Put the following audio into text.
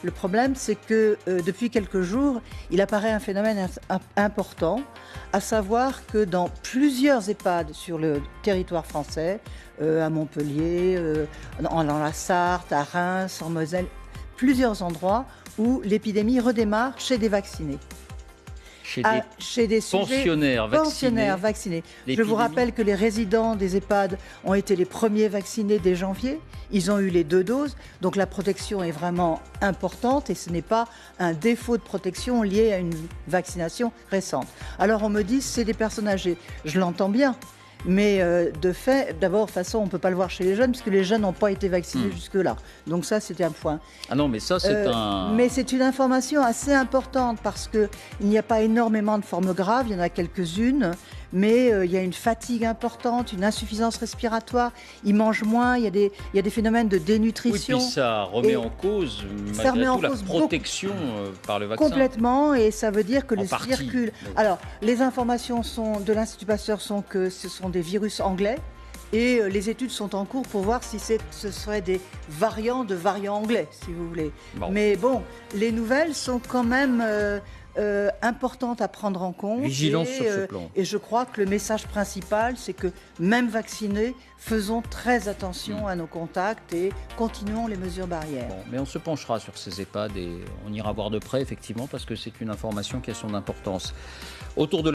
Le problème, c'est que depuis quelques jours, il apparaît un phénomène important, à savoir que dans plusieurs EHPAD sur le territoire français, à Montpellier, dans la Sarthe, à Reims, en Moselle, plusieurs endroits où l'épidémie redémarre chez des vaccinés. Chez des pensionnaires vaccinés. Je vous rappelle que les résidents des EHPAD ont été les premiers vaccinés dès janvier. Ils ont eu les 2 doses, donc la protection est vraiment importante et ce n'est pas un défaut de protection lié à une vaccination récente. Alors on me dit c'est des personnes âgées, je l'entends bien. Mais de fait, d'abord, de toute façon, on ne peut pas le voir chez les jeunes, puisque les jeunes n'ont pas été vaccinés jusque-là. Donc ça, c'était un point. Ah non, mais ça, c'est Mais c'est une information assez importante, parce qu'il n'y a pas énormément de formes graves, il y en a quelques-unes, mais il y a une fatigue importante, une insuffisance respiratoire, ils mangent moins, il y a des phénomènes de dénutrition. Oui, puis ça remet en cause, malgré tout, la protection par le vaccin. Complètement, et ça veut dire que le circule. Alors, les informations de l'Institut Pasteur sont que ce sont des virus anglais, et les études sont en cours pour voir si ce seraient des variants de variants anglais, si vous voulez. Bon. Mais bon, les nouvelles sont quand même importantes à prendre en compte. Vigilance sur ce plan. Et je crois que le message principal, c'est que même vaccinés, faisons très attention à nos contacts et continuons les mesures barrières. Bon, mais on se penchera sur ces EHPAD et on ira voir de près, effectivement, parce que c'est une information qui a son importance. Autour de